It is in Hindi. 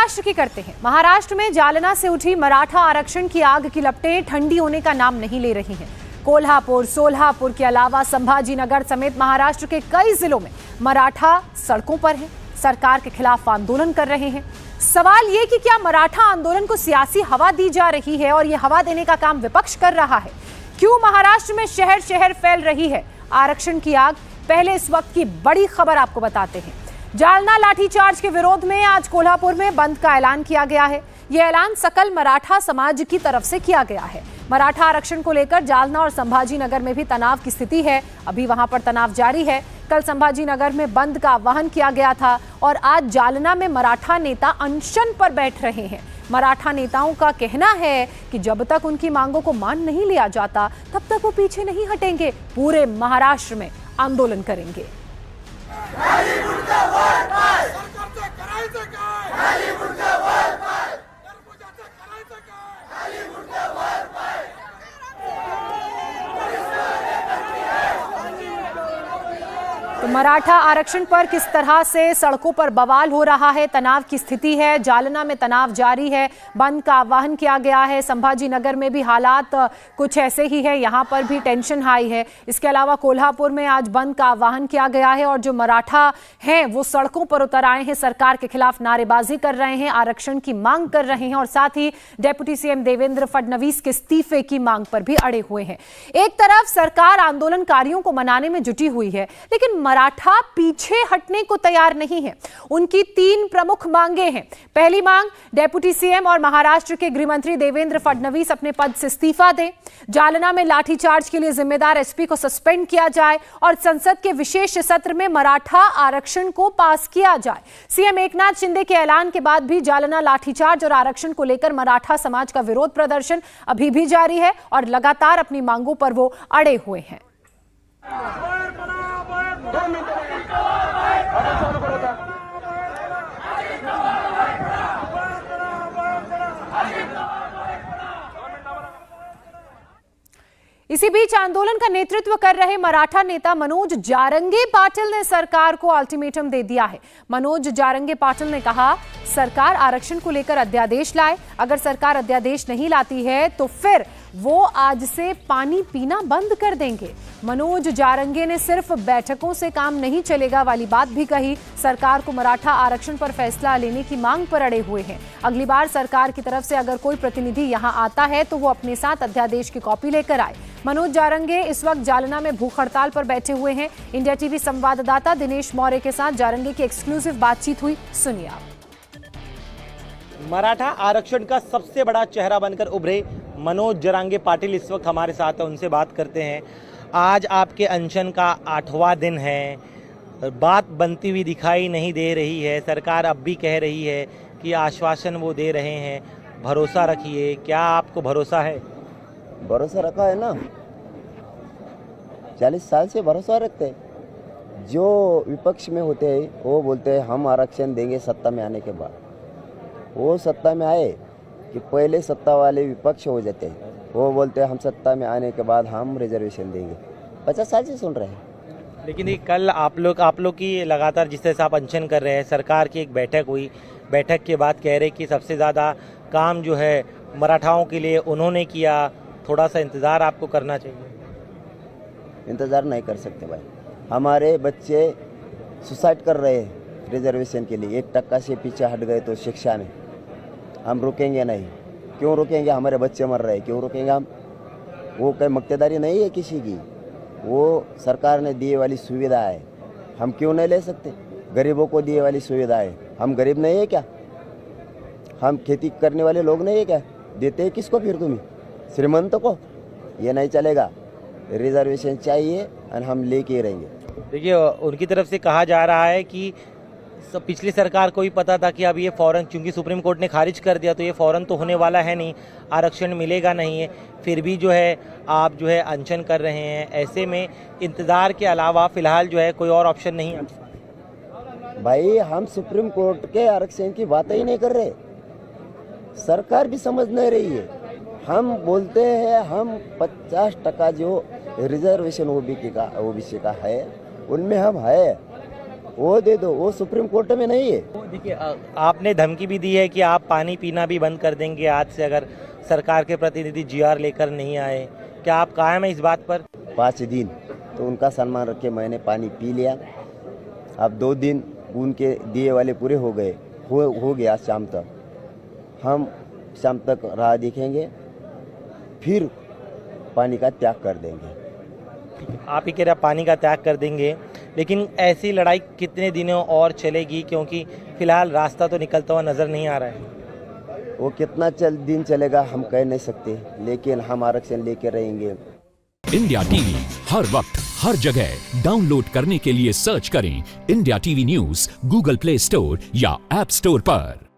महाराष्ट्र की करते हैं। महाराष्ट्र में जालना से उठी मराठा आरक्षण की आग की लपटें ठंडी होने का नाम नहीं ले रही हैं। कोल्हापुर, सोलापुर के अलावा संभाजीनगर समेत महाराष्ट्र के कई जिलों में मराठा सड़कों पर हैं, सरकार के खिलाफ आंदोलन कर रहे हैं। सवाल ये कि क्या मराठा आंदोलन को सियासी हवा दी जा रही है और ये हवा देने का काम विपक्ष कर रहा है? क्यों महाराष्ट्र में शहर शहर फैल रही है आरक्षण की आग? पहले इस वक्त की बड़ी खबर आपको बताते हैं। जालना लाठीचार्ज के विरोध में आज कोल्हापुर में बंद का ऐलान किया गया है। यह ऐलान सकल मराठा समाज की तरफ से किया गया है। मराठा आरक्षण को लेकर जालना और संभाजीनगर में भी तनाव की स्थिति है। अभी वहां पर तनाव जारी है। कल संभाजीनगर में बंद का आह्वान किया गया था और आज जालना में मराठा नेता अनशन पर बैठ रहे हैं। मराठा नेताओं का कहना है कि जब तक उनकी मांगों को मान नहीं लिया जाता तब तक वो पीछे नहीं हटेंगे, पूरे महाराष्ट्र में आंदोलन करेंगे। तो मराठा आरक्षण पर किस तरह से सड़कों पर बवाल हो रहा है, तनाव की स्थिति है। जालना में तनाव जारी है, बंद का आह्वान किया गया है। संभाजीनगर में भी हालात कुछ ऐसे ही है, यहाँ पर भी टेंशन हाई है। इसके अलावा कोल्हापुर में आज बंद का आह्वान किया गया है और जो मराठा हैं वो सड़कों पर उतर आए हैं, सरकार के खिलाफ नारेबाजी कर रहे हैं, आरक्षण की मांग कर रहे हैं और साथ ही डेप्यूटी सीएम देवेंद्र फडणवीस के इस्तीफे की मांग पर भी अड़े हुए हैं। एक तरफ सरकार आंदोलनकारियों को मनाने में जुटी हुई है, लेकिन मराठा पीछे हटने को तैयार नहीं है। उनकी 3 प्रमुख मांगे हैं। पहली मांग, डेप्यूटी सीएम और महाराष्ट्र के गृह मंत्री देवेंद्र फडणवीस अपने पद से इस्तीफा दें। जालना में लाठीचार्ज के लिए जिम्मेदार एसपी को सस्पेंड किया जाए और संसद के विशेष सत्र में मराठा आरक्षण को पास किया जाए। सीएम एकनाथ शिंदे के ऐलान के बाद भी जालना लाठीचार्ज और आरक्षण को लेकर मराठा समाज का विरोध प्रदर्शन अभी भी जारी है और लगातार अपनी मांगों पर वो अड़े हुए हैं। इसी बीच आंदोलन का नेतृत्व कर रहे मराठा नेता मनोज जारंगे पाटिल ने सरकार को अल्टीमेटम दे दिया है। मनोज जारंगे पाटिल ने कहा, सरकार आरक्षण को लेकर अध्यादेश लाए। अगर सरकार अध्यादेश नहीं लाती है तो फिर वो आज से पानी पीना बंद कर देंगे। मनोज जारंगे ने सिर्फ बैठकों से काम नहीं चलेगा वाली बात भी कही। सरकार को मराठा आरक्षण पर फैसला लेने की मांग पर अड़े हुए हैं। अगली बार सरकार की तरफ से अगर कोई प्रतिनिधि यहां आता है तो वो अपने साथ अध्यादेश की कॉपी लेकर आए। मनोज जारंगे इस वक्त जालना में भूख हड़ताल पर बैठे हुए हैं। इंडिया टीवी संवाददाता दिनेश मौर्य के साथ जारंगे की एक्सक्लूसिव बातचीत हुई, सुनिए आप। मराठा आरक्षण का सबसे बड़ा चेहरा बनकर उभरे मनोज जारंगे पाटिल इस वक्त हमारे साथ है, उनसे बात करते हैं। आज आपके अनशन का 8वां दिन है, बात बनती हुई दिखाई नहीं दे रही है। सरकार अब भी कह रही है कि आश्वासन वो दे रहे हैं, भरोसा रखिए। क्या आपको भरोसा है? भरोसा रखा है ना, 40 साल से भरोसा रखते हैं। जो विपक्ष में होते हैं वो बोलते हैं हम आरक्षण देंगे सत्ता में आने के बाद। वो सत्ता में आए कि पहले सत्ता वाले विपक्ष हो जाते हैं, वो बोलते हैं हम सत्ता में आने के बाद हम रिजर्वेशन देंगे। 50 साल से सुन रहे हैं। लेकिन ये कल आप लोग की लगातार जिस तरह से आप अनशन कर रहे हैं, सरकार की एक बैठक हुई, बैठक के बाद कह रहे कि सबसे ज़्यादा काम जो है मराठाओं के लिए उन्होंने किया, थोड़ा सा इंतज़ार आपको करना चाहिए। इंतज़ार नहीं कर सकते भाई, हमारे बच्चे सुसाइड कर रहे हैं रिजर्वेशन के लिए। 1% से पीछे हट गए तो शिक्षा में हम रुकेंगे नहीं। क्यों रुकेंगे? हमारे बच्चे मर रहे हैं, क्यों रुकेंगे हम? वो कोई मक्तेदारी नहीं है किसी की, वो सरकार ने दिए वाली सुविधा है, हम क्यों नहीं ले सकते? गरीबों को दिए वाली सुविधा है, हम गरीब नहीं है क्या? हम खेती करने वाले लोग नहीं है क्या? देते हैं किसको फिर तुम्हें? श्रीमंत को? ये नहीं चलेगा, रिजर्वेशन चाहिए और हम लेके रहेंगे। देखिए, उनकी तरफ से कहा जा रहा है कि पिछली सरकार को भी पता था कि अब ये फौरन, चूंकि सुप्रीम कोर्ट ने खारिज कर दिया तो ये फौरन तो होने वाला है नहीं, आरक्षण मिलेगा नहीं है, फिर भी जो है आप जो है अनशन कर रहे हैं। ऐसे में इंतज़ार के अलावा फिलहाल जो है कोई और ऑप्शन नहीं है। भाई हम सुप्रीम कोर्ट के आरक्षण की बात ही नहीं कर रहे, सरकार भी समझ नहीं रही है। हम बोलते हैं हम 50% जो रिजर्वेशन ओबीसी का है उनमें हम है, वो दे दो, वो सुप्रीम कोर्ट में नहीं है। तो देखिए आपने धमकी भी दी है कि आप पानी पीना भी बंद कर देंगे आज से अगर सरकार के प्रतिनिधि जीआर लेकर नहीं आए। क्या आप कायम है इस बात पर? 5 दिन तो उनका सम्मान रख के मैंने पानी पी लिया। अब 2 दिन उनके दिए वाले पूरे हो गए, हो गया शाम तक। हम शाम तक राह देखेंगे, फिर पानी का त्याग कर देंगे। आप ही कह रहे पानी का त्याग कर देंगे, लेकिन ऐसी लड़ाई कितने दिनों और चलेगी? क्योंकि फिलहाल रास्ता तो निकलता हुआ नजर नहीं आ रहा है। वो कितना दिन चलेगा हम कह नहीं सकते, लेकिन हम आरक्षण लेके रहेंगे। इंडिया टीवी हर वक्त हर जगह डाउनलोड करने के लिए सर्च करें India TV news Google play store या ऐप स्टोर पर।